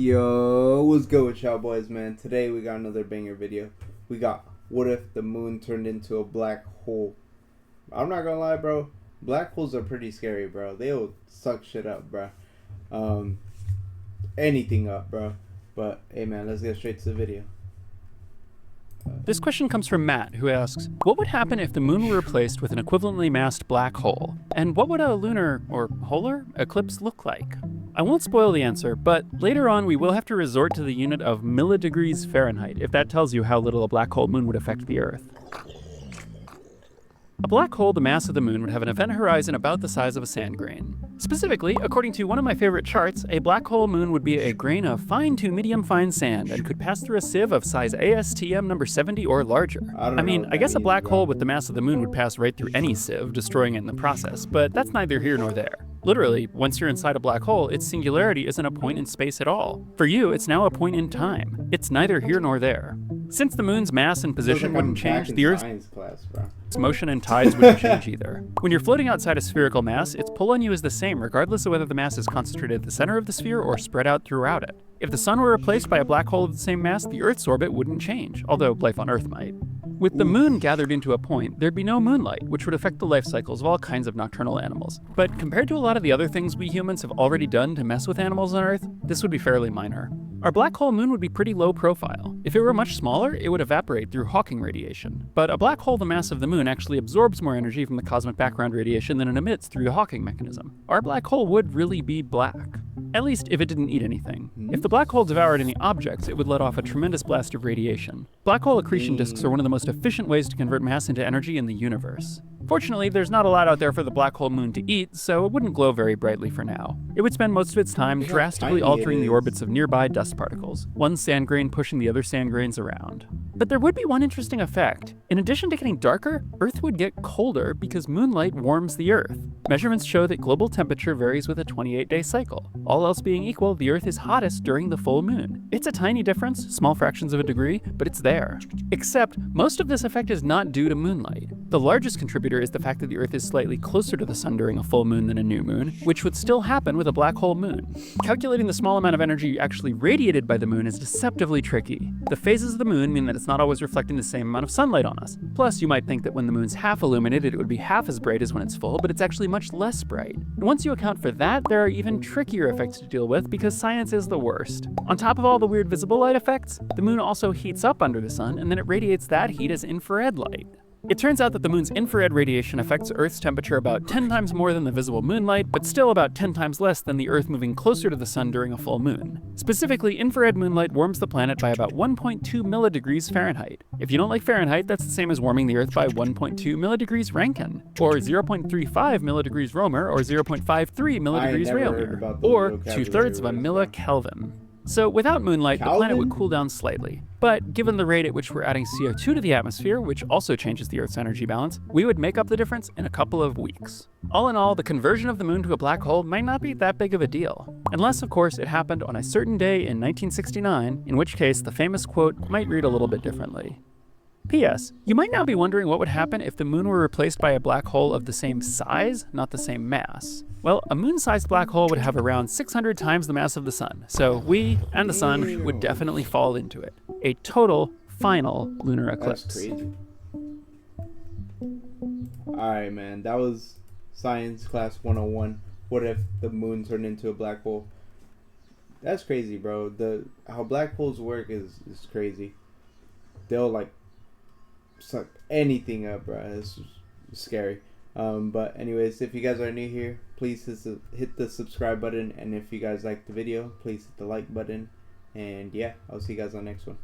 Yo, what's good with y'all boys, man? Today we got another banger video. We got what if the moon turned into a black hole. I'm not gonna lie, bro. Black holes are pretty scary, bro. They'll suck shit up, bro. Anything up, bro. But hey, man, let's get straight to the video. This question comes from Matt, who asks, what would happen if the moon were replaced with an equivalently massed black hole? And what would a lunar, or polar, eclipse look like? I won't spoil the answer, but later on we will have to resort to the unit of milladegrees Fahrenheit, if that tells you how little a black hole moon would affect the Earth. A black hole the mass of the moon would have an event horizon about the size of a sand grain. Specifically, according to one of my favorite charts, a black hole moon would be a grain of fine to medium fine sand and could pass through a sieve of size ASTM number 70 or larger. I guess a black hole with the mass of the moon would pass right through any sieve, destroying it in the process, but that's neither here nor there. Literally, once you're inside a black hole, its singularity isn't a point in space at all. For you, it's now a point in time. It's neither here nor there. Since the moon's mass and position wouldn't change, the Earth's motion and tides wouldn't change either. When you're floating outside a spherical mass, its pull on you is the same regardless of whether the mass is concentrated at the center of the sphere or spread out throughout it. If the sun were replaced by a black hole of the same mass, the Earth's orbit wouldn't change, although life on Earth might. With the moon gathered into a point, there'd be no moonlight, which would affect the life cycles of all kinds of nocturnal animals. But compared to a lot of the other things we humans have already done to mess with animals on Earth, this would be fairly minor. Our black hole moon would be pretty low profile. If it were much smaller, it would evaporate through Hawking radiation. But a black hole the mass of the moon actually absorbs more energy from the cosmic background radiation than it emits through the Hawking mechanism. Our black hole would really be black. At least if it didn't eat anything. If the black hole devoured any objects, it would let off a tremendous blast of radiation. Black hole accretion disks are one of the most efficient ways to convert mass into energy in the universe. Fortunately, there's not a lot out there for the black hole moon to eat, so it wouldn't glow very brightly for now. It would spend most of its time drastically altering the orbits of nearby dust particles, one sand grain pushing the other sand grains around. But there would be one interesting effect. In addition to getting darker, Earth would get colder because moonlight warms the Earth. Measurements show that global temperature varies with a 28-day cycle. All else being equal, the Earth is hottest during the full moon. It's a tiny difference, small fractions of a degree, but it's there. Except, most of this effect is not due to moonlight. The largest contributor is the fact that the Earth is slightly closer to the sun during a full moon than a new moon, which would still happen with a black hole moon. Calculating the small amount of energy actually radiated by the moon is deceptively tricky. The phases of the moon mean that it's not always reflecting the same amount of sunlight on us. Plus, you might think that when the moon's half illuminated, it would be half as bright as when it's full, but it's actually much less bright. And once you account for that, there are even trickier effects to deal with because science is the worst. On top of all the weird visible light effects, the moon also heats up under the sun, and then it radiates that heat as infrared light. It turns out that the moon's infrared radiation affects Earth's temperature about 10 times more than the visible moonlight, but still about 10 times less than the Earth moving closer to the sun during a full moon. Specifically, infrared moonlight warms the planet by about 1.2 milladegrees Fahrenheit. If you don't like Fahrenheit, that's the same as warming the Earth by 1.2 milladegrees Rankine, or 0.35 milladegrees Romer, or 0.53 milladegrees Réaumur, or 2/3 of a millikelvin. So without moonlight, the planet would cool down slightly. But given the rate at which we're adding CO2 to the atmosphere, which also changes the Earth's energy balance, we would make up the difference in a couple of weeks. All in all, the conversion of the moon to a black hole might not be that big of a deal. Unless, of course, it happened on a certain day in 1969, in which case the famous quote might read a little bit differently. P.S. You might now be wondering what would happen if the moon were replaced by a black hole of the same size, not the same mass. Well, a moon-sized black hole would have around 600 times the mass of the sun, so we and the sun would definitely fall into it. A total, final lunar eclipse. That's crazy. Alright, man, that was Science Class 101. What if the moon turned into a black hole? That's crazy, bro. How black holes work is crazy. They'll like suck anything up, bro. It's scary. But anyways, if you guys are new here, please hit the subscribe button, and if you guys like the video, please hit the like button. And yeah, I'll see you guys on the next one.